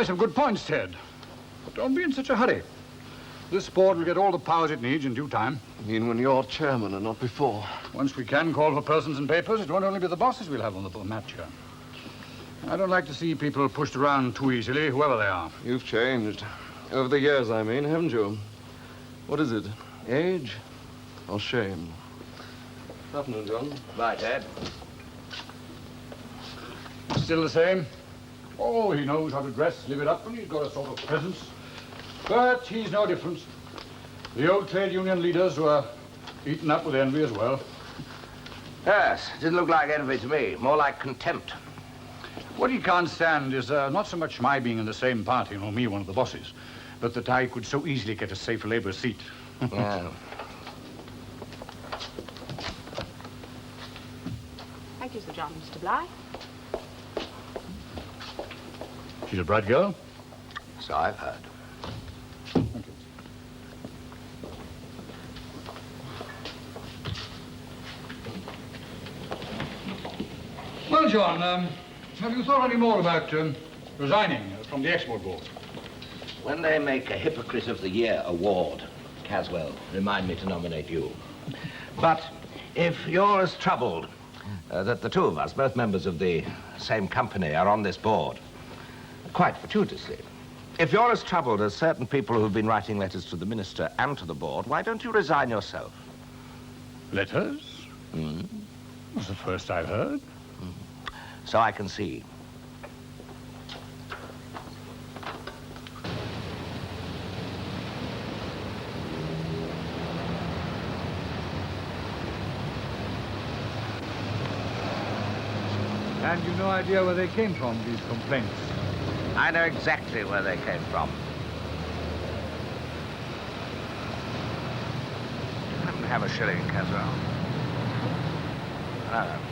make some good points, Ted. But don't be in such a hurry. This board will get all the powers it needs in due time. You mean when you're chairman and not before? Once we can call for persons and papers, it won't only be the bosses we'll have on the match here. I don't like to see people pushed around too easily, whoever they are. You've changed. Over the years, I mean, haven't you? What is it? Age or shame? Afternoon, John. Bye, Ted. Still the same? Oh, he knows how to dress, live it up, and he's got a sort of presence. But he's no different. The old trade union leaders were eaten up with envy as well. Yes, didn't look like envy to me. More like contempt. What he can't stand is not so much my being in the same party, me, one of the bosses, but that I could so easily get a safe Labour seat. Yeah. Thank you, Sir John. Mr. Bligh. She's a bright girl? So I've heard. Thank you. Well, John, have you thought any more about resigning from the Export Board? When they make a Hypocrite of the Year award, Caswell, remind me to nominate you. But if you're as troubled that the two of us, both members of the same company, are on this board, quite fortuitously, if you're as troubled as certain people who've been writing letters to the minister and to the board, why don't you resign yourself? Letters? Mm. That's the first I've heard. So I can see. And you've no idea where they came from, these complaints? I know exactly where they came from. Let me have a shilling, Caswell.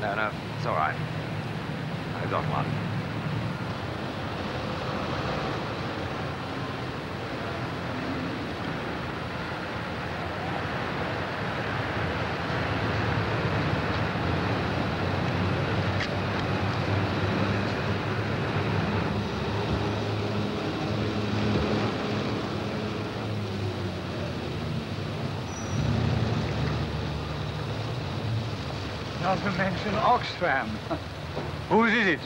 No, it's all right. I got one. Not to mention Oxfam. Whose is it?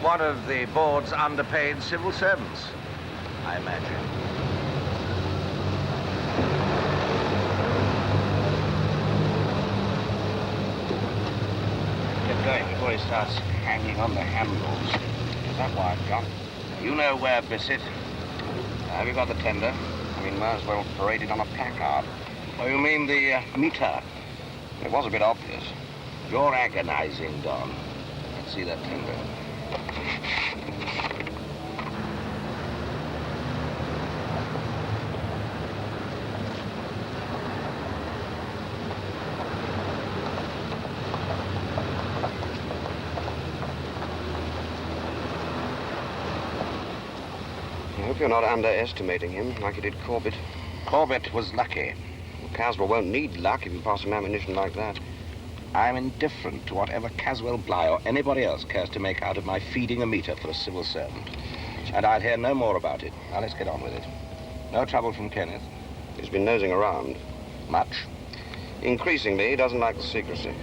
One of the board's underpaid civil servants, I imagine. Get going before he starts hanging on the handles. Is that wide, John? You know where, Bissett. Have you got the tender? I mean, might as well parade it on a placard. Oh, you mean the meter? It was a bit obvious. You're agonizing, Don. Let's see that tender. I hope you're not underestimating him like you did Corbett. Corbett was lucky. Caswell won't need luck if you pass him ammunition like that. I'm indifferent to whatever Caswell Bligh or anybody else cares to make out of my feeding a meter for a civil servant. And I'll hear no more about it. Now, let's get on with it. No trouble from Kenneth? He's been nosing around. Much? Increasingly, he doesn't like the secrecy.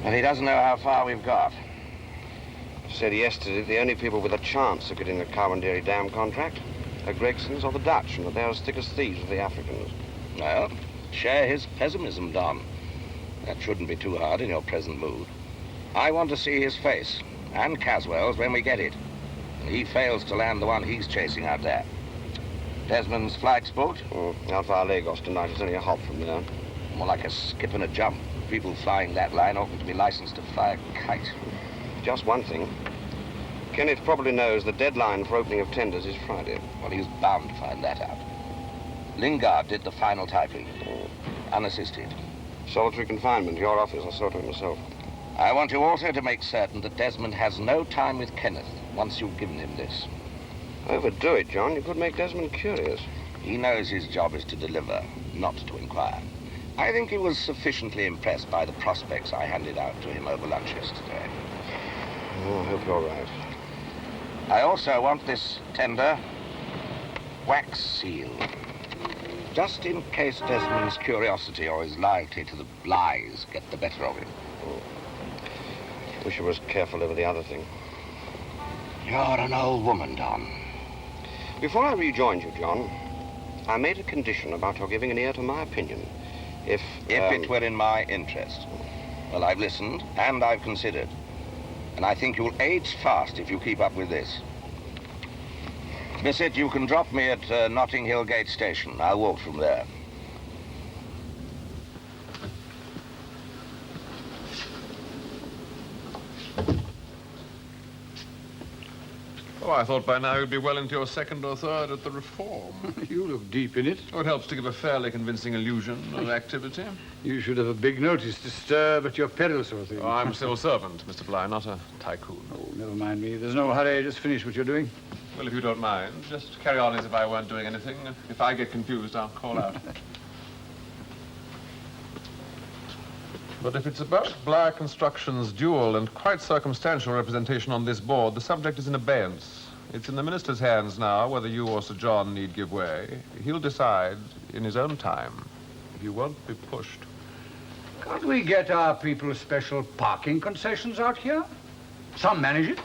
And he doesn't know how far we've got. He said yesterday the only people with a chance of getting the Carpendary Dam contract are Gregsons or the Dutch, and that they're as thick as thieves with the Africans. Well, share his pessimism, Don. That shouldn't be too hard in your present mood. I want to see his face, and Caswell's, when we get it. And he fails to land the one he's chasing out there. Desmond's flight's booked? I'll fire Lagos tonight. It's only a hop from there. More like a skip and a jump. People flying that line oughtn't to be licensed to fly a kite. Just one thing. Kenneth probably knows the deadline for opening of tenders is Friday. Well, he's bound to find that out. Lingard did the final typing, unassisted. Solitary confinement, your office. I saw to it myself. I want you also to make certain that Desmond has no time with Kenneth once you've given him this. Overdo it, John. You could make Desmond curious. He knows his job is to deliver, not to inquire. I think he was sufficiently impressed by the prospects I handed out to him over lunch yesterday. Oh, I hope you're right. I also want this tender wax seal. Just in case Desmond's curiosity or his loyalty to the Blighs get the better of him. Wish I was careful over the other thing. You're an old woman, Don. Before I rejoined you, John, I made a condition about your giving an ear to my opinion. If it were in my interest. Well, I've listened and I've considered. And I think you'll age fast if you keep up with this. Bissett, you can drop me at Notting Hill Gate Station. I'll walk from there. Oh, I thought by now you'd be well into your second or third at the reform. You look deep in it. Oh, it helps to give a fairly convincing illusion of activity. You should have a big notice to stir at your peril, sort of thing. Oh, I'm a civil servant, Mr. Bligh, not a tycoon. Oh, never mind me. There's no hurry. Just finish what you're doing. Well, if you don't mind, just carry on as if I weren't doing anything. If I get confused, I'll call out. But if it's about Bligh Construction's dual and quite circumstantial representation on this board, the subject is in abeyance. It's in the minister's hands now whether you or Sir John need give way. He'll decide in his own time. You won't be pushed. Can't we get our people special parking concessions out here? Some manage it.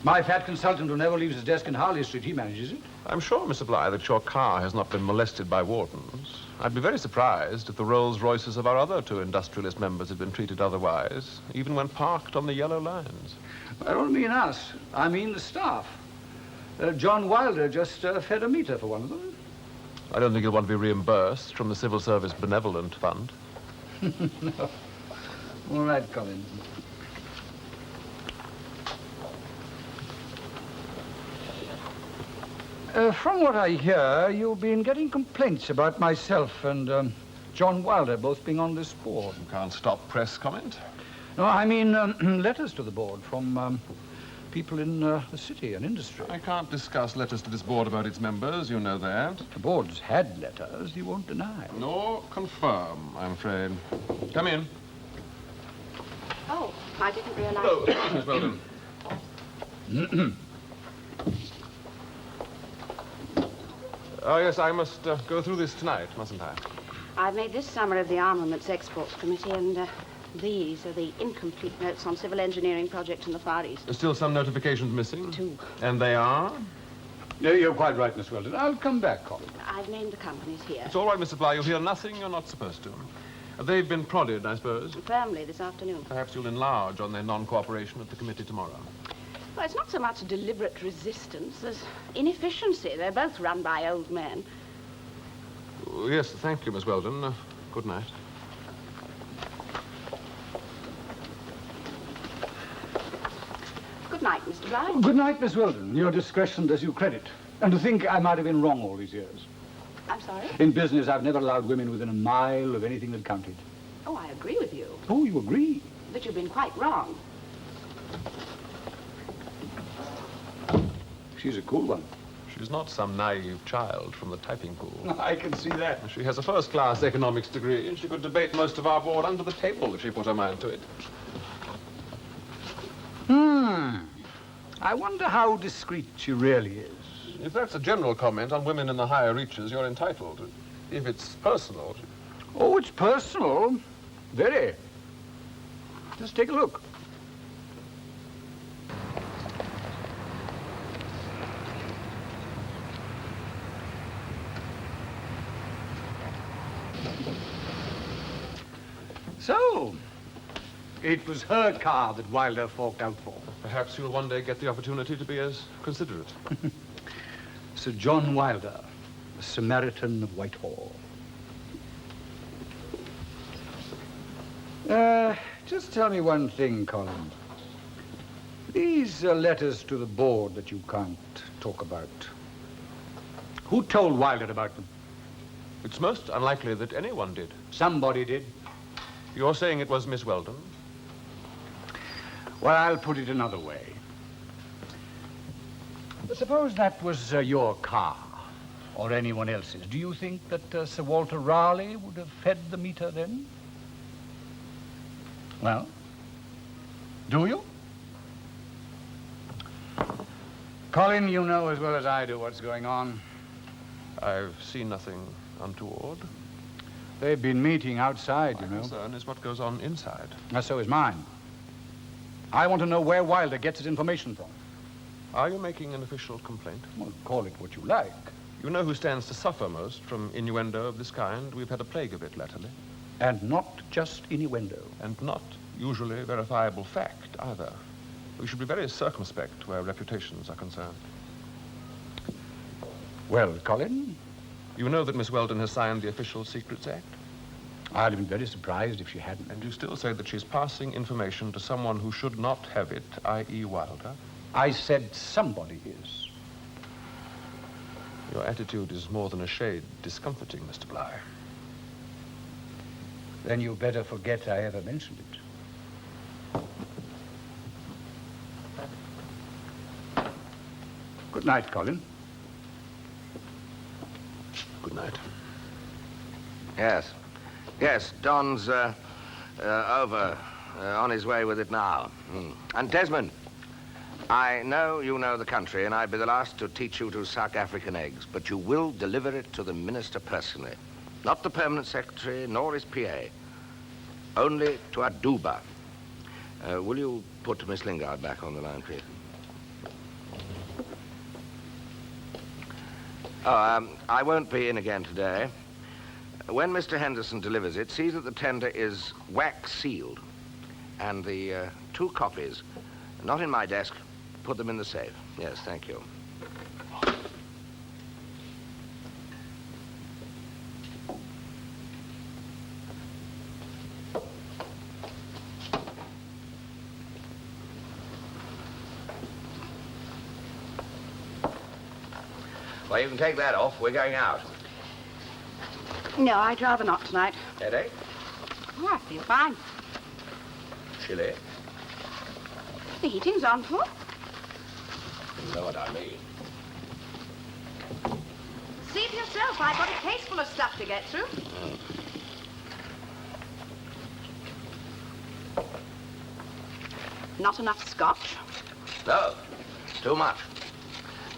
My fat consultant who never leaves his desk in Harley Street, he manages it. I'm sure, Mr. Bligh, that your car has not been molested by wardens. I'd be very surprised if the Rolls-Royces of our other two industrialist members had been treated otherwise, even when parked on the yellow lines. I don't mean us. I mean the staff. John Wilder just fed a meter for one of them. I don't think you'll want to be reimbursed from the Civil Service Benevolent Fund. No. All right, Colin. From what I hear, you've been getting complaints about myself and John Wilder both being on this board. You can't stop press comment. No, I mean letters to the board from people in the city and industry. I can't discuss letters to this board about its members, you know that. The board's had letters, you won't deny. Nor confirm, I'm afraid. Come in. Oh, I didn't realize. Oh, Miss Weldon. Oh, yes, I must go through this tonight, mustn't I? I've made this summary of the Armaments Exports Committee, and these are the incomplete notes on civil engineering projects in the Far East. There's still some notifications missing? 2. And they are? No, you're quite right, Miss Weldon. I'll come back, Colin. I've named the companies here. It's all right, Mr. Bligh. You'll hear nothing you're not supposed to. They've been prodded, I suppose. Firmly this afternoon. Perhaps you'll enlarge on their non-cooperation at the committee tomorrow. Well, it's not so much deliberate resistance as inefficiency. They're both run by old men. Oh, yes, thank you, Miss Weldon. Good night. Good night, Mr. Bligh. Good night, Miss Weldon. Your discretion does you credit. And to think I might have been wrong all these years. I'm sorry? In business, I've never allowed women within a mile of anything that counted. Oh, I agree with you. Oh, you agree? But you've been quite wrong. She's a cool one. She's not some naive child from the typing pool. I can see that. She has a first-class economics degree, and she could debate most of our board under the table if she put her mind to it. I wonder how discreet she really is. If that's a general comment on women in the higher reaches, you're entitled. If it's personal... Oh, it's personal. Very. Just take a look. So, it was her car that Wilder forked out for. Perhaps you'll one day get the opportunity to be as considerate. Sir John Wilder, the Samaritan of Whitehall. Just tell me one thing, Colin. These letters to the board that you can't talk about. Who told Wilder about them? It's most unlikely that anyone did. Somebody did. You're saying it was Miss Weldon? Well, I'll put it another way. Suppose that was your car, or anyone else's. Do you think that Sir Walter Raleigh would have fed the meter then? Well, do you? Colin, you know as well as I do what's going on. I've seen nothing untoward. They've been meeting outside, My concern is what goes on inside. So is mine. I want to know where Wilder gets his information from. Are you making an official complaint? Well, call it what you like. You know who stands to suffer most from innuendo of this kind? We've had a plague of it latterly. And not just innuendo. And not usually verifiable fact, either. We should be very circumspect where reputations are concerned. Well, Colin, You know that Miss Weldon has signed the Official Secrets Act? I'd have been very surprised if she hadn't. And you still say that she's passing information to someone who should not have it, i.e. Wilder? I said somebody is. Your attitude is more than a shade discomforting, Mr. Bly. Then you better forget I ever mentioned it. Good night, Colin. Good night. Yes. Yes, Don's over, on his way with it now. And Desmond, I know you know the country, and I'd be the last to teach you to suck African eggs, but you will deliver it to the minister personally. Not the permanent secretary, nor his PA. Only to Aduba. Will you put Miss Lingard back on the line, please? Oh, I won't be in again today. When Mr. Henderson delivers it, see that the tender is wax sealed. And the 2 copies, not in my desk, put them in the safe. Yes, thank you. Well, you can take that off. We're going out. No, I'd rather not tonight. Headache? Oh, I feel fine. Chilly? The heating's on, full. You know what I mean. See for yourself. I've got a case full of stuff to get through. Not enough scotch? No, too much.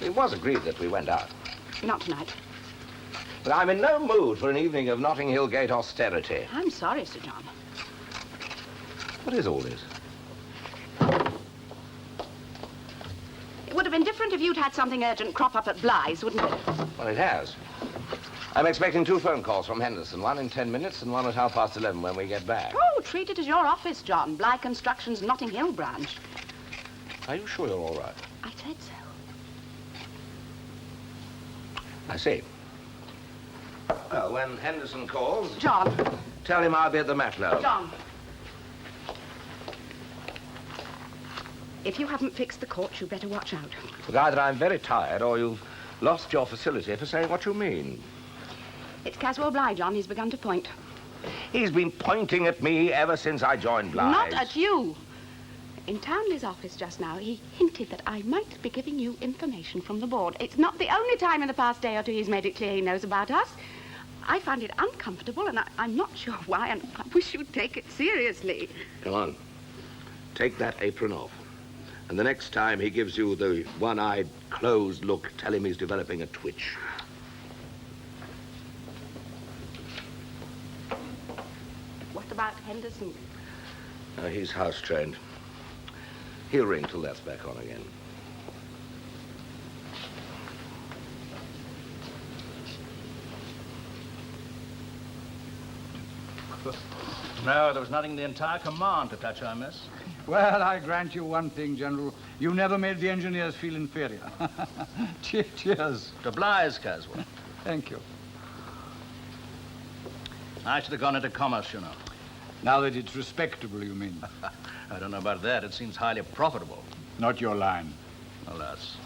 It was agreed that we went out. Not tonight. But I'm in no mood for an evening of Notting Hill Gate austerity. I'm sorry, Sir John. What is all this? It would have been different if you'd had something urgent crop up at Bly's, wouldn't it? Well, it has. I'm expecting 2 phone calls from Henderson, one in 10 minutes and one at 11:30 when we get back. Oh, treat it as your office, John. Bly Construction's Notting Hill branch. Are you sure you're all right? I said so. I see. Well, when Henderson calls, John. tell him I'll be at the Matlow. John. If you haven't fixed the court, you better watch out. Look, either I'm very tired or you've lost your facility for saying what you mean. It's Caswell Bly, John. He's begun to point. He's been pointing at me ever since I joined Bly's. Not at you. In Townley's office just now, he hinted that I might be giving you information from the board. It's not the only time in the past day or 2 he's made it clear he knows about us. I find it uncomfortable, and I'm not sure why, and I wish you'd take it seriously. Come on. Take that apron off. And the next time he gives you the one-eyed, closed look, tell him he's developing a twitch. What about Henderson? He's house-trained. He'll ring till that's back on again. No, there was nothing in the entire command to touch our mess. Well, I grant you one thing, General. You never made the engineers feel inferior. Cheers. To Bly's, Caswell. Thank you. I should have gone into commerce, you know. Now that it's respectable, you mean? I don't know about that. It seems highly profitable. Not your line. Alas,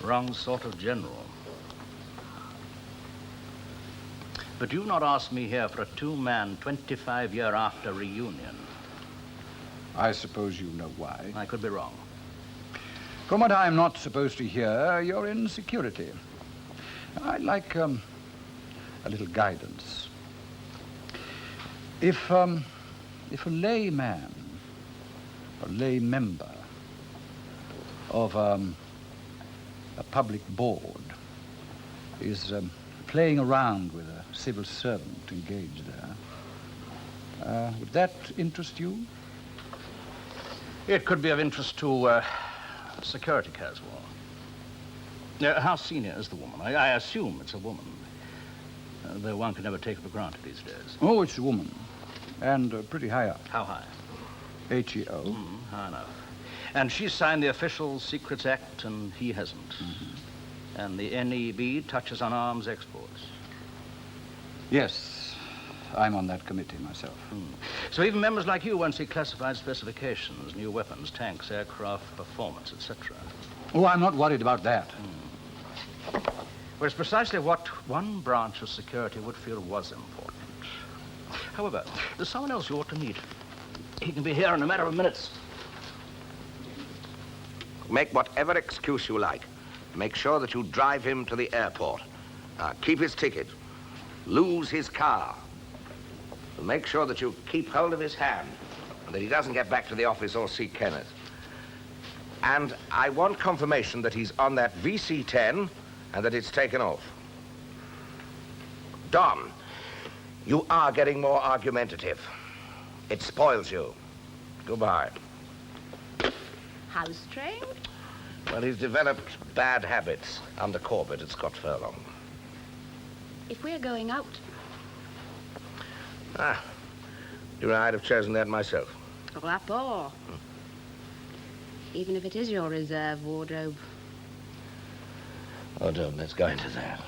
wrong sort of general. But you've not asked me here for a 2-man, 25-year-after reunion. I suppose you know why. I could be wrong. From what I'm not supposed to hear, you're in security. I'd like a little guidance. If a layman, a lay member of a public board is playing around with a civil servant engaged there. Would that interest you? It could be of interest to security, Caswell. How senior is the woman? I assume it's a woman, though one can never take it for granted these days. Oh, it's a woman, and pretty high up. How high? HEO. High enough. And she signed the Official Secrets Act, and he hasn't. And the NEB touches on arms exports. Yes, I'm on that committee myself. So even members like you won't see classified specifications, new weapons, tanks, aircraft, performance, etc. Oh, I'm not worried about that. Well, it's precisely what one branch of security would feel was important. However, there's someone else you ought to meet. He can be here in a matter of minutes. Make whatever excuse you like. Make sure that you drive him to the airport. Keep his ticket. Lose his car. And make sure that you keep hold of his hand and that he doesn't get back to the office or see Kenneth. And I want confirmation that he's on that VC-10 and that it's taken off. Don, you are getting more argumentative. It spoils you. Goodbye. House trained? Well, he's developed bad habits under Corbett at Scott Furlong. If we're going out, I'd have chosen that myself. rapport. Even if it is your reserve wardrobe. Oh, don't let's go into that.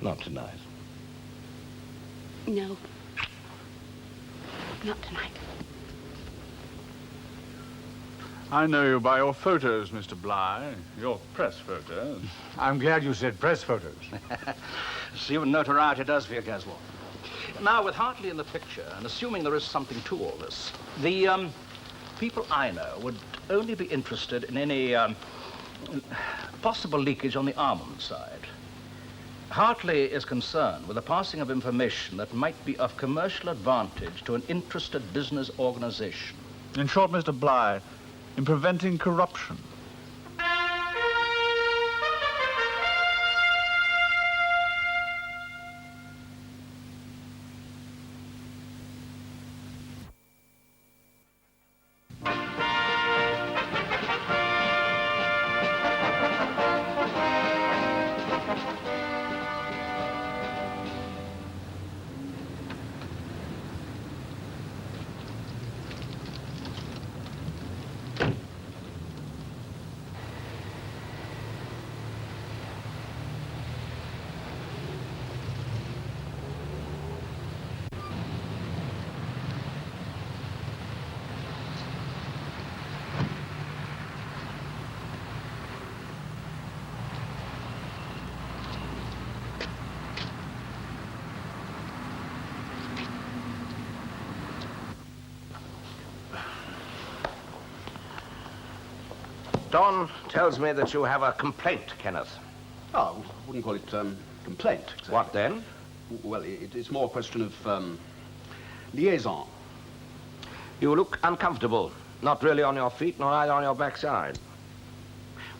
Not tonight. No. Not tonight. I know you by your photos, Mr. Bligh. Your press photos. I'm glad you said press photos. See what notoriety does for you, Caswell. Now, with Hartley in the picture, and assuming there is something to all this, the people I know would only be interested in any possible leakage on the armament side. Hartley is concerned with the passing of information that might be of commercial advantage to an interested business organization. In short, Mr. Bligh, in preventing corruption. Don tells me that you have a complaint, Kenneth. Oh, I wouldn't call it complaint. Exactly. What then? Well, it's more a question of liaison. You look uncomfortable. Not really on your feet, nor either on your backside.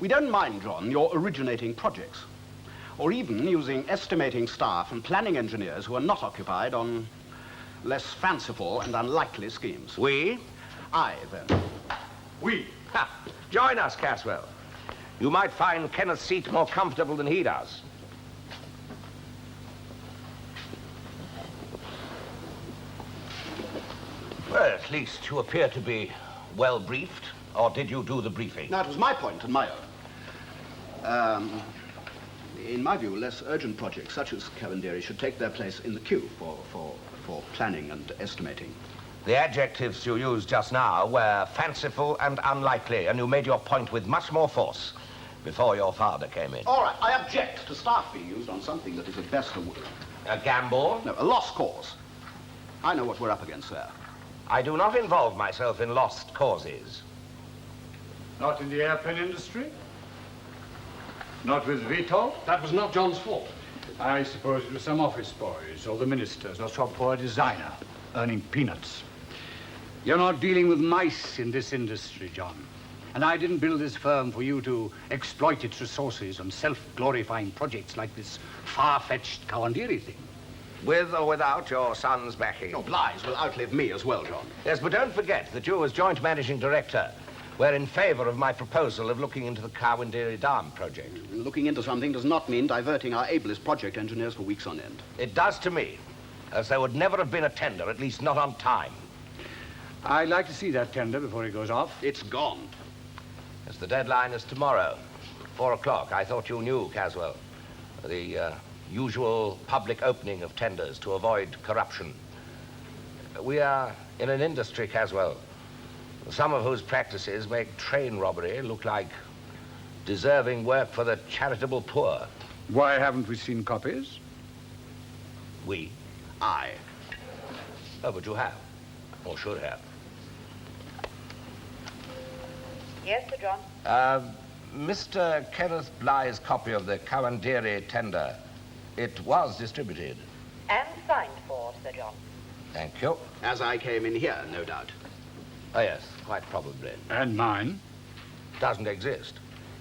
We don't mind, John, your originating projects, or even using estimating staff and planning engineers who are not occupied on less fanciful and unlikely schemes. We? I, then. We. Ha! Join us, Caswell. You might find Kenneth's seat more comfortable than he does. Well, at least you appear to be well briefed. Or did you do the briefing? Now, it was my point and my own. In my view, less urgent projects, such as Cavendieri, should take their place in the queue for planning and estimating. The adjectives you used just now were fanciful and unlikely, and you made your point with much more force before your father came in. All right, I object to staff being used on something that is at best A gamble? a lost cause. I know what we're up against there. I do not involve myself in lost causes. Not in the airplane industry? Not with Vitol? That was not John's fault. I suppose it was some office boys or the ministers or some poor designer earning peanuts. You're not dealing with mice in this industry, John. And I didn't build this firm for you to exploit its resources on self-glorifying projects like this far-fetched Kawandiri thing. With or without your son's backing. Your Blythe will outlive me as well, John. Yes, but don't forget that you, as joint managing director, were in favor of my proposal of looking into the Kawandiri Dam project. Looking into something does not mean diverting our ablest project engineers for weeks on end. It does to me, as there would never have been a tender, at least not on time. I'd like to see that tender before it goes off. It's gone. As the deadline is tomorrow, 4 o'clock. I thought you knew, Caswell. The usual public opening of tenders to avoid corruption. We are in an industry, Caswell, some of whose practices make train robbery look like deserving work for the charitable poor. Why haven't we seen copies? We? I. Oh, but you have. Or should have. Yes, Sir John? Mr. Kenneth Blythe's copy of the Kawandiri tender, it was distributed. And signed for, Sir John. Thank you. As I came in here, no doubt. Oh, yes, quite probably. And mine? Doesn't exist.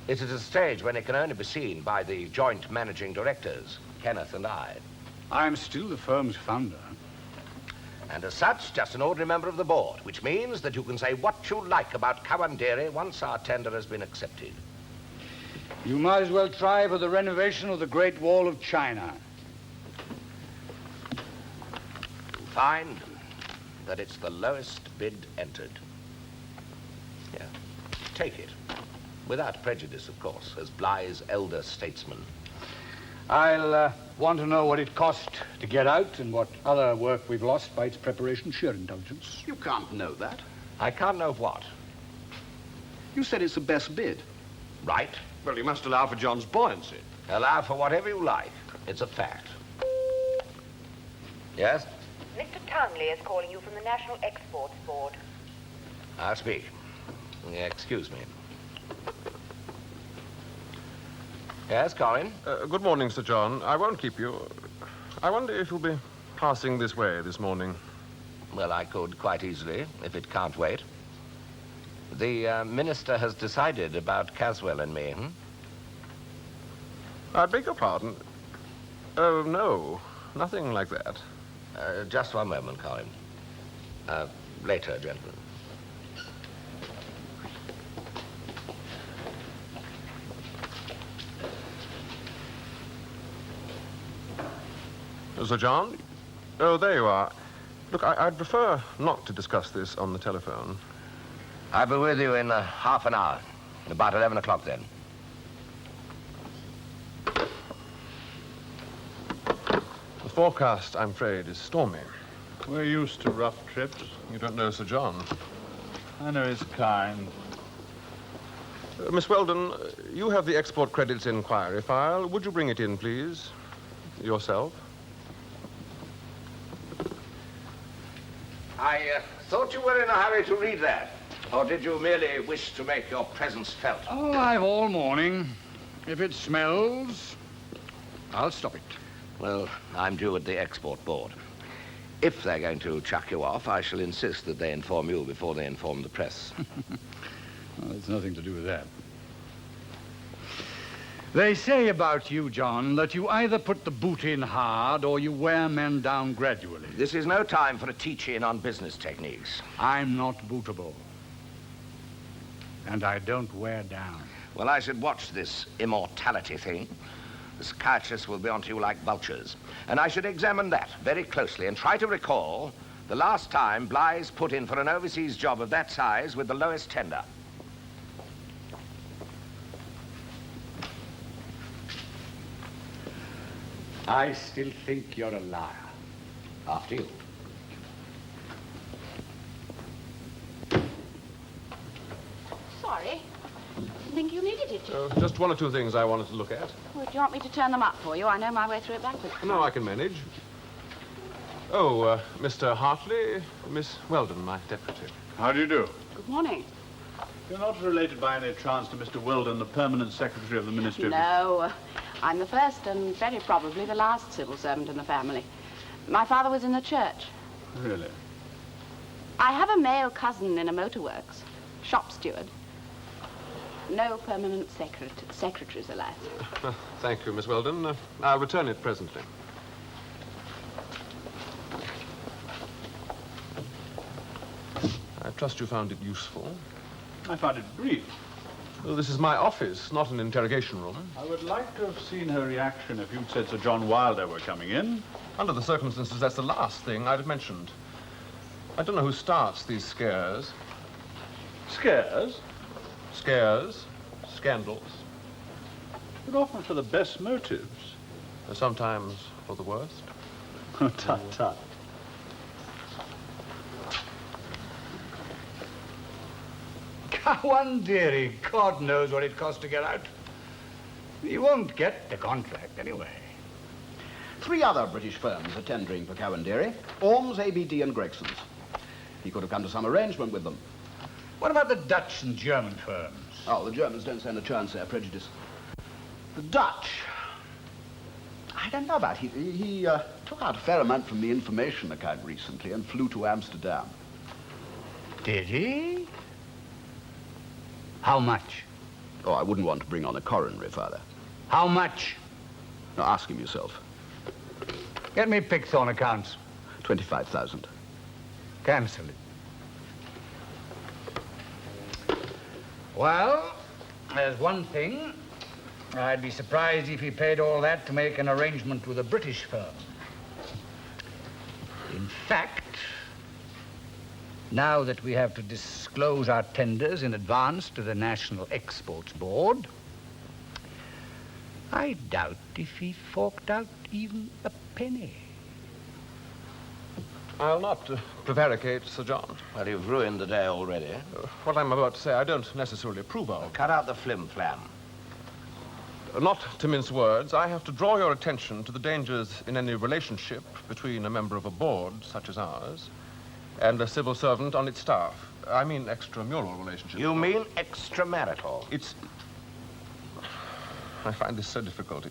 It's at a stage when it can only be seen by the joint managing directors, Kenneth and I. I'm still the firm's founder. And as such, just an ordinary member of the board, which means that you can say what you like about Kawandiri once our tender has been accepted. You might as well try for the renovation of the Great Wall of China. You'll find that it's the lowest bid entered. Here, take it. Without prejudice, of course, as Blythe's elder statesman. I'll want to know what it cost to get out and what other work we've lost by its preparation. Sheer indulgence. You can't know that. I can't know what. You said it's the best bid. Right? Well, you must allow for John's buoyancy. Allow for whatever you like. It's a fact. Yes? Mr. Townley is calling you from the National Exports Board. I'll speak. Excuse me. Yes, Colin? Good morning, Sir John. I won't keep you. I wonder if you'll be passing this way this morning. Well, I could quite easily, if it can't wait. The minister has decided about Caswell and me, I beg your pardon. Oh, no. Nothing like that. Just one moment, Colin. Later, gentlemen. Sir John? Oh, there you are. Look, I'd prefer not to discuss this on the telephone. I'll be with you in half an hour. About 11 o'clock, then. The forecast, I'm afraid, is stormy. We're used to rough trips. You don't know Sir John. I know his kind. Miss Weldon, you have the export credits inquiry file. Would you bring it in, please? Yourself? I thought you were in a hurry to read that. Or did you merely wish to make your presence felt? Oh, I've all morning. If it smells, I'll stop it. Well, I'm due at the export board. If they're going to chuck you off, I shall insist that they inform you before they inform the press. Well, it's nothing to do with that. They say about you, John, that you either put the boot in hard or you wear men down gradually. This is no time for a teach-in on business techniques. I'm not bootable. And I don't wear down. Well, I should watch this immortality thing. The psychiatrists will be onto you like vultures. And I should examine that very closely and try to recall the last time Blythe put in for an overseas job of that size with the lowest tender. I still think you're a liar. After you. Sorry. Didn't think you needed it. Just one or two things I wanted to look at. Well, do you want me to turn them up for you? I know my way through it backwards. No, I can manage. Oh, Mr. Hartley, Miss Weldon, my deputy. How do you do? Good morning. You're not related by any chance to Mr. Weldon, the permanent secretary of the Ministry of... No, I'm the first and very probably the last civil servant in the family. My father was in the church. Really? I have a male cousin in a motor works, shop steward. No permanent secretaries, alas. Thank you, Miss Weldon. I'll return it presently. I trust you found it useful. I found it brief. Well, this is my office, not an interrogation room. I would like to have seen her reaction if you'd said Sir John Wilder were coming in. Under the circumstances, that's the last thing I'd have mentioned. I don't know who starts these scares. Scares? Scares, scandals, But often for the best motives. sometimes for the worst. Oh, tut, tut. Kawandiri, God knows what it costs to get out. He won't get the contract anyway. 3 other British firms are tendering for Kawandiri. Orms, ABD, and Gregson's. He could have come to some arrangement with them. What about the Dutch and German firms? Oh, the Germans don't stand a chance there, prejudice. The Dutch, I don't know about. He took out a fair amount from the information account recently and flew to Amsterdam. Did he? How much? Oh, I wouldn't want to bring on a coronary, Father. How much? Now, ask him yourself. Get me Pixthorn accounts. 25,000. Cancel it. Well, there's one thing. I'd be surprised if he paid all that to make an arrangement with a British firm. In fact, now that we have to disclose our tenders in advance to the National Exports Board, I doubt if he forked out even a penny. I'll not prevaricate, Sir John. Well, you've ruined the day already. What I'm about to say I don't necessarily approve of. Cut out the flim-flam. Not to mince words, I have to draw your attention to the dangers in any relationship between a member of a board, such as ours, and a civil servant on its staff. I mean extramural relationship. You mean extramarital? I find this so difficult.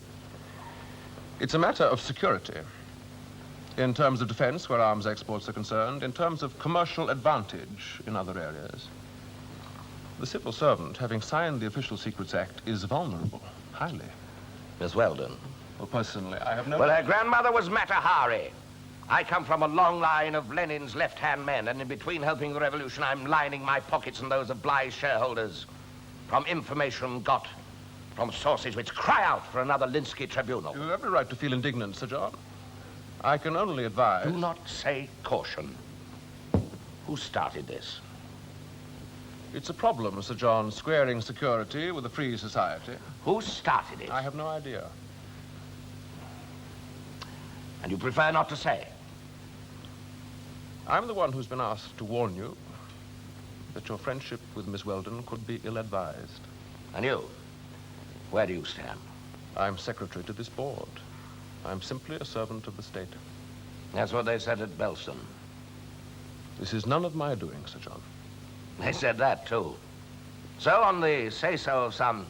It's a matter of security. In terms of defense, where arms exports are concerned, in terms of commercial advantage in other areas. The civil servant, having signed the Official Secrets Act, is vulnerable, highly. Miss Weldon? Well, personally, I have no... Well, her grandmother was Mata Hari. I come from a long line of Lenin's left-hand men, and in between helping the revolution, I'm lining my pockets and those of Bly's shareholders from information got from sources which cry out for another Linsky tribunal. You have every right to feel indignant, Sir John. I can only advise... Do not say caution. Who started this? It's a problem, Sir John, squaring security with a free society. Who started it? I have no idea. And you prefer not to say? I'm the one who's been asked to warn you that your friendship with Miss Weldon could be ill-advised. And you? Where do you stand? I'm secretary to this board. I'm simply a servant of the state. That's what they said at Belston. This is none of my doing, Sir John. They said that, too. So, on the say-so of some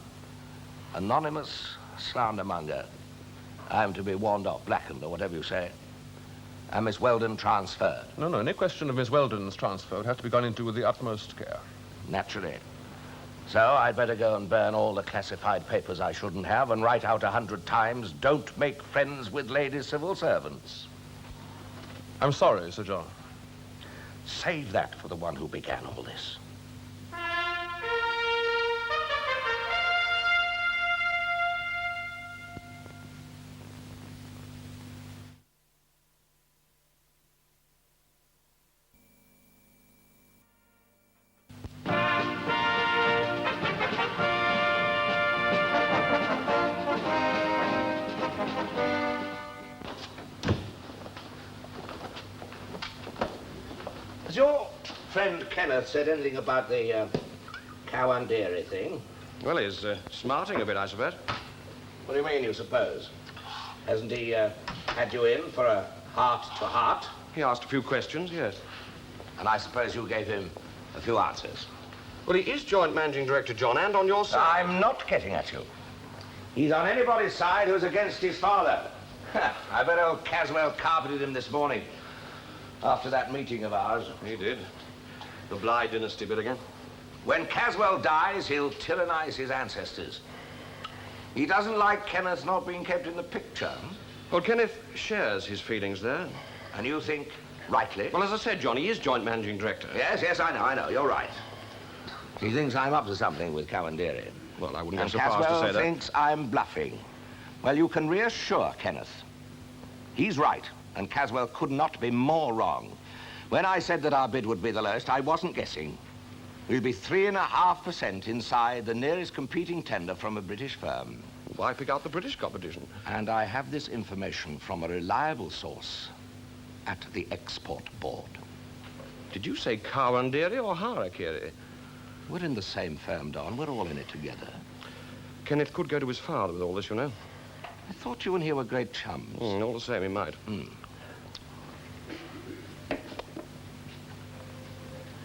anonymous slandermonger, I'm to be warned off, blackened, or whatever you say, and Miss Weldon transferred. No, any question of Miss Weldon's transfer would have to be gone into with the utmost care. Naturally. So I'd better go and burn all the classified papers I shouldn't have and write out 100 times, don't make friends with lady civil servants. I'm sorry, Sir John. Save that for the one who began all this. Has your friend Kenneth said anything about the Kawandiri thing? Well, he's smarting a bit, I suppose. What do you mean, you suppose? Hasn't he had you in for a heart-to-heart? He asked a few questions, yes. And I suppose you gave him a few answers. Well, he is joint managing director, John, and on your side. I'm not getting at you. He's on anybody's side who's against his father. I bet old Caswell carpeted him this morning after that meeting of ours. He did. The Bly dynasty bit again. When Caswell dies, he'll tyrannize his ancestors. He doesn't like Kenneth not being kept in the picture. Well, Kenneth shares his feelings there. And you think rightly? Well, as I said, John, he is joint managing director. Yes, I know, you're right. He thinks I'm up to something with Cavanderi. Well, I wouldn't go And so far as to Caswell say that. thinks I'm bluffing. Well, you can reassure Kenneth. He's right, and Caswell could not be more wrong. When I said that our bid would be the lowest, I wasn't guessing. We'll be 3.5% inside the nearest competing tender from a British firm. Why pick out the British competition? And I have this information from a reliable source at the export board. Did you say Kawandere or Harakiri? We're in the same firm, Don. We're all in it together. Kenneth could go to his father with all this, you know. I thought you and he were great chums. All the same, he might.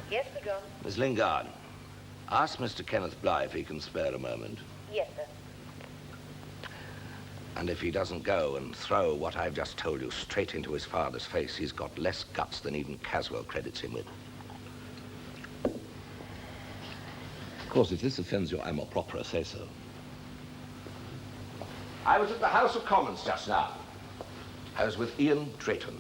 Yes, Sir John? Miss Lingard, ask Mr. Kenneth Bly if he can spare a moment. Yes, sir. And if he doesn't go and throw what I've just told you straight into his father's face, he's got less guts than even Caswell credits him with. Of course, if this offends your amour propre, say so. I was at the House of Commons just now. I was with Ian Drayton.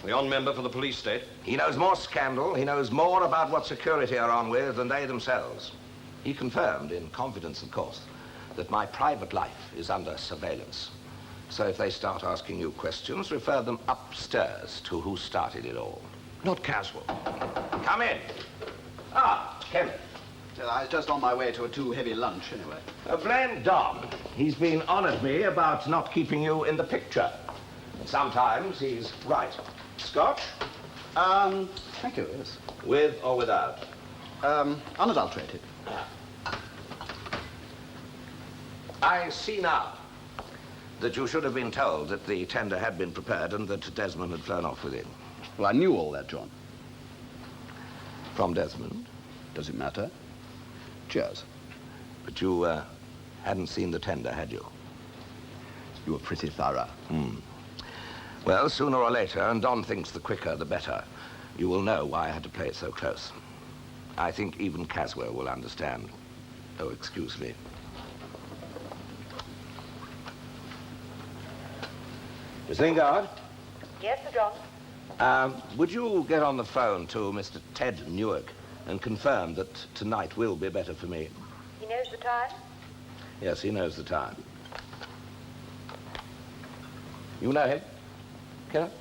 The on-member for the police state. He knows more scandal, he knows more about what security are on with than they themselves. He confirmed, in confidence of course, that my private life is under surveillance. So if they start asking you questions, refer them upstairs to who started it all. Not Caswell. Come in. Ah, Kenneth. I was just on my way to a too-heavy lunch, anyway. Blame Don. He's been on at me about not keeping you in the picture. And sometimes he's right. Scotch? Thank you, yes. With or without? Unadulterated. I see now that you should have been told that the tender had been prepared and that Desmond had flown off with it. Well, I knew all that, John. From Desmond? Does it matter? Cheers. But you hadn't seen the tender, had you? You were pretty thorough. Well, sooner or later, and Don thinks the quicker the better, you will know why I had to play it so close. I think even Caswell will understand. Oh, excuse me. Miss Lingard? Yes, Sir John? Would you get on the phone to Mr. Ted Newark and confirm that tonight will be better for me? He knows the time? Yes, he knows the time. You know him? Kenneth?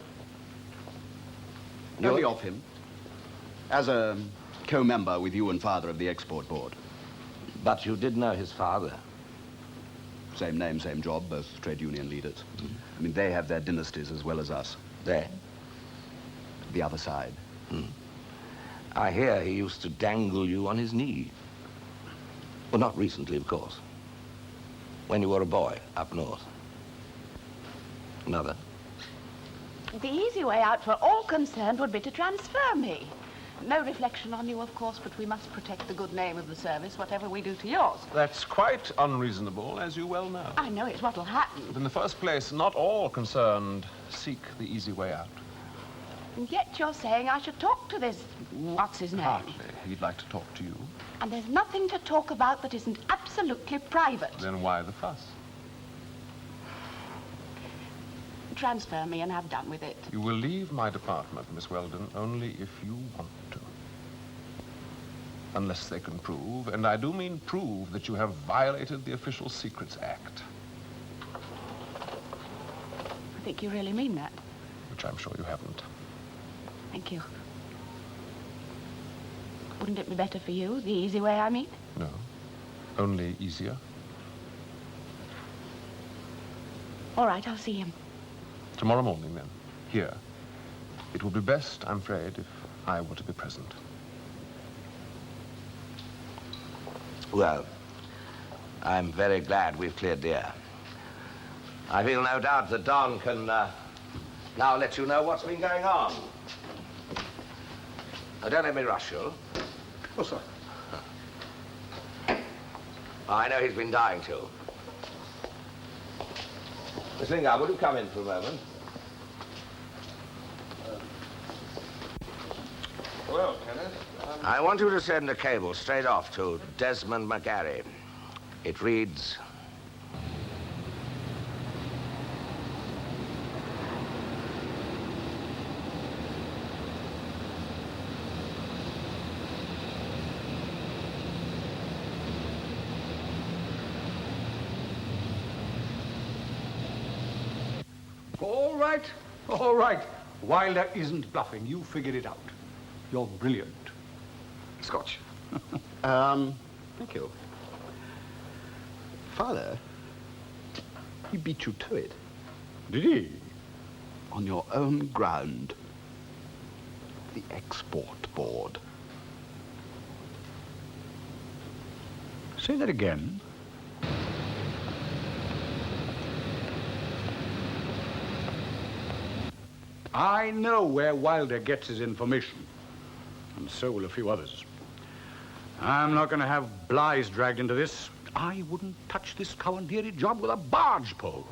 Only of him. As a co-member with you and father of the export board. But you did know his father. Same name, same job, both trade union leaders. I mean, they have their dynasties as well as us. They? The other side. I hear he used to dangle you on his knee. Well, not recently, of course. When you were a boy up north. Another? The easy way out for all concerned would be to transfer me. No reflection on you, of course, but we must protect the good name of the service, whatever we do to yours. That's quite unreasonable, as you well know. I know it's what'll happen. But in the first place, not all concerned seek the easy way out. And yet you're saying I should talk to this... what's his name? Hardly. He'd like to talk to you. And there's nothing to talk about that isn't absolutely private. Then why the fuss? Transfer me and have done with it. You will leave my department, Miss Weldon, only if you want to. Unless they can prove, and I do mean prove, that you have violated the Official Secrets Act. I think you really mean that. Which I'm sure you haven't. Thank you. Wouldn't it be better for you, the easy way, I mean? No. Only easier. All right, I'll see him. Tomorrow morning, then. Here. It would be best, I'm afraid, if I were to be present. Well, I'm very glad we've cleared the air. I feel no doubt that Don can now let you know what's been going on. Now, don't let me rush you. Oh, sir. I know he's been dying to. Miss Lingard, will you come in for a moment? Well, Kenneth, I want you to send a cable straight off to Desmond McGarry. It reads... All right. Wilder isn't bluffing. You figured it out. You're brilliant. Scotch. Thank you. Father, he beat you to it. Did he? On your own ground. The export board. Say that again. I know where Wilder gets his information, and so will a few others. I'm not going to have Blythe dragged into this. I wouldn't touch this Cowandery job with a barge pole.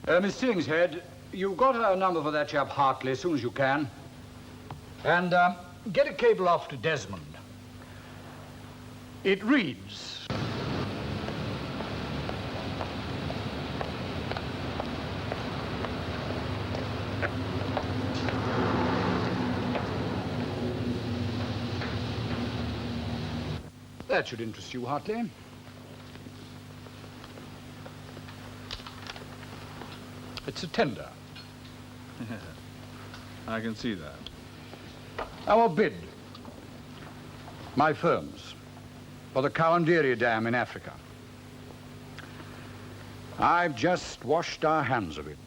Miss Tillingshead, you've got a number for that chap Hartley as soon as you can. And get a cable off to Desmond. It reads... That should interest you, Hartley. It's a tender. I can see that. Our bid. My firm's. For the Cowandery Dam in Africa. I've just washed our hands of it.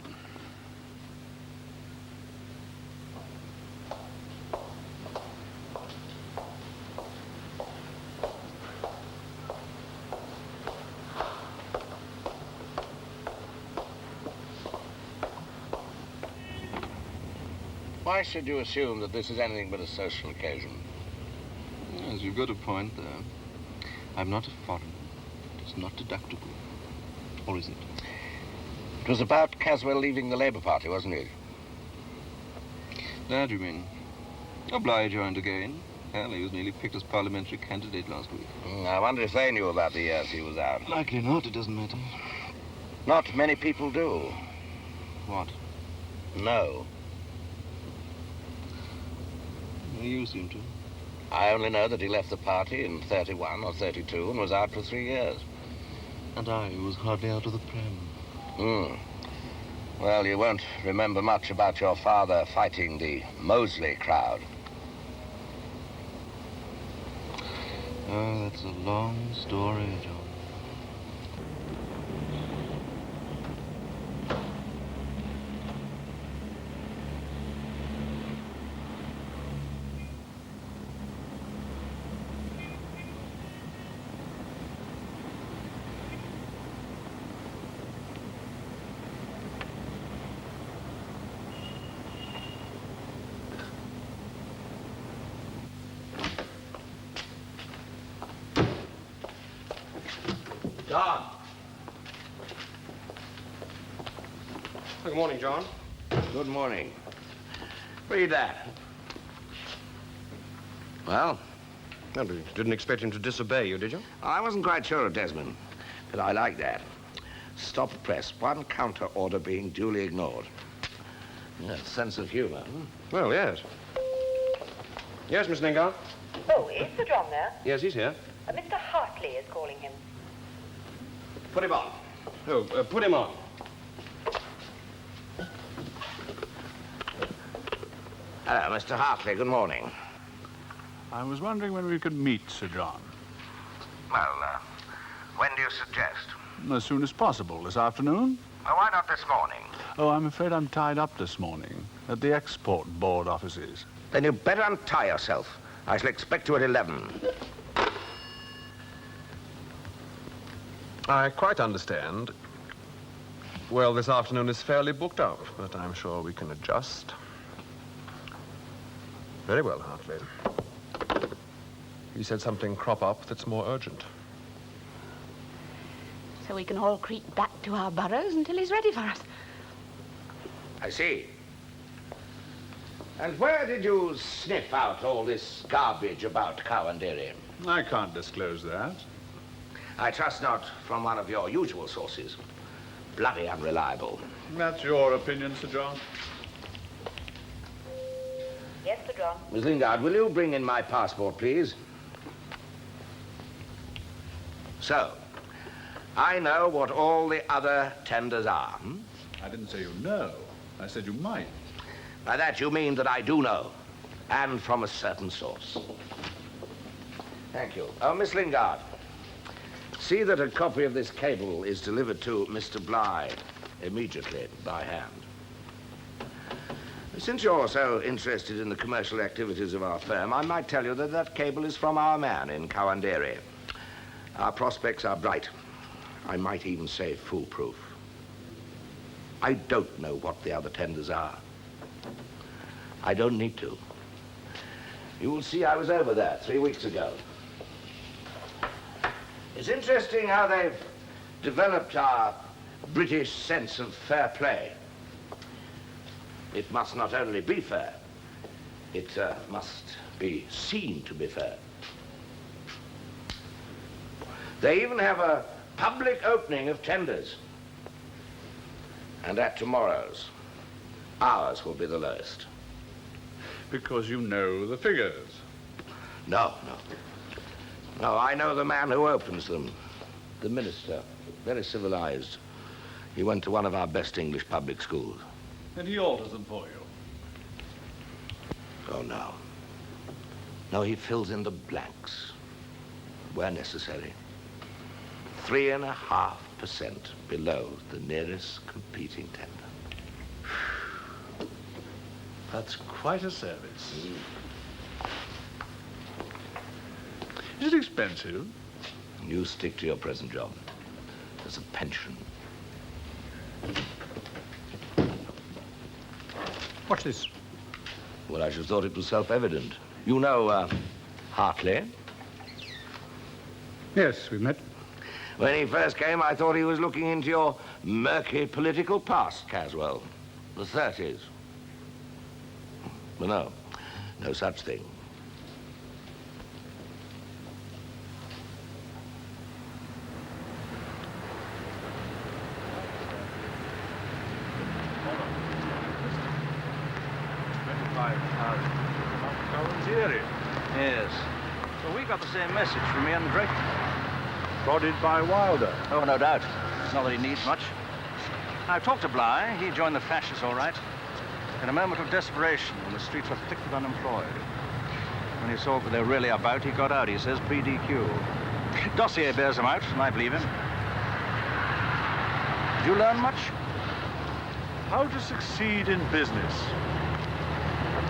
Why should you assume that this is anything but a social occasion? Yes, you've got a point there. I'm not a foreigner. It's not deductible. Or is it? It was about Caswell leaving the Labour Party, wasn't it? That, you mean? Oh, Bligh joined again. Hell, he was nearly picked as parliamentary candidate last week. I wonder if they knew about the years he was out. Likely not, it doesn't matter. Not many people do. What? No. You seem to. I only know that he left the party in 31 or 32 and was out for 3 years. And I was hardly out of the Prem. Well, you won't remember much about your father fighting the Mosley crowd. Oh, that's a long story, John. John. Good morning, John. Good morning. Read that. Well? Well, you didn't expect him to disobey you, did you? I wasn't quite sure of Desmond, but I like that. Stop press, one counter order being duly ignored. Yeah, sense of humor. Well, yes. Yes, Miss Lingard? Oh, is Sir John there? Yes, he's here. Mr. Hartley is calling him. Put him on. Oh, put him on. Hello, Mr. Hartley. Good morning. I was wondering when we could meet, Sir John. Well, when do you suggest? As soon as possible. This afternoon? Well, why not this morning? Oh, I'm afraid I'm tied up this morning at the Export Board offices. Then you'd better untie yourself. I shall expect you at 11. I quite understand. Well, this afternoon is fairly booked up, but I'm sure we can adjust. Very well, Hartley. You said something crop up that's more urgent. So we can all creep back to our burrows until he's ready for us. I see. And where did you sniff out all this garbage about Kawandere? I can't disclose that. I trust not from one of your usual sources. Bloody unreliable. That's your opinion, Sir John. Yes, Sir John. Miss Lingard, will you bring in my passport, please? So, I know what all the other tenders are. Hmm? I didn't say you know. I said you might. By that you mean that I do know, and from a certain source. Thank you. Oh, Miss Lingard, see that a copy of this cable is delivered to Mr. Bly immediately by hand. Since you're so interested in the commercial activities of our firm, I might tell you that that cable is from our man in Kawandere. Our prospects are bright. I might even say foolproof. I don't know what the other tenders are. I don't need to. You will see I was over there 3 weeks ago. It's interesting how they've developed our British sense of fair play. It must not only be fair, it must be seen to be fair. They even have a public opening of tenders. And at tomorrow's, ours will be the lowest. Because you know the figures. No. No, I know the man who opens them. The minister. Very civilized. He went to one of our best English public schools. And he alters them for you. Oh, no. No, he fills in the blanks where necessary. 3.5% below the nearest competing tender. That's quite a service. Is it expensive? You stick to your present job. There's a pension. What's this? Well, I should have thought it was self-evident. You know, Hartley? Yes, we met. When he first came, I thought he was looking into your murky political past, Caswell. The 30s. But no such thing. Yes. So we got the same message from Ian Drake. Prodded by Wilder. Oh, no doubt. It's not that he needs much. I've talked to Bly. He joined the fascists, all right. In a moment of desperation, when the streets were thick with unemployed. When he saw what they were really about, he got out, he says, pre-DQ. Dossier bears him out, and I believe him. Did you learn much? How to succeed in business.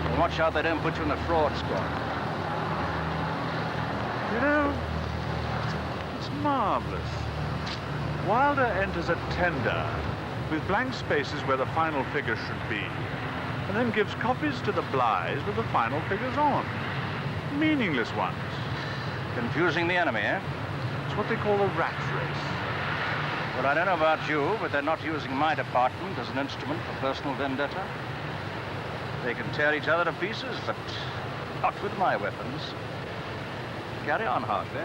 Well, watch out they don't put you in the fraud squad. You know, it's marvelous. Wilder enters a tender with blank spaces where the final figure should be, and then gives copies to the Blys with the final figures on. Meaningless ones. Confusing the enemy, eh? It's what they call a rat race. Well, I don't know about you, but they're not using my department as an instrument for personal vendetta. They can tear each other to pieces, but not with my weapons. Carry on, Hartley.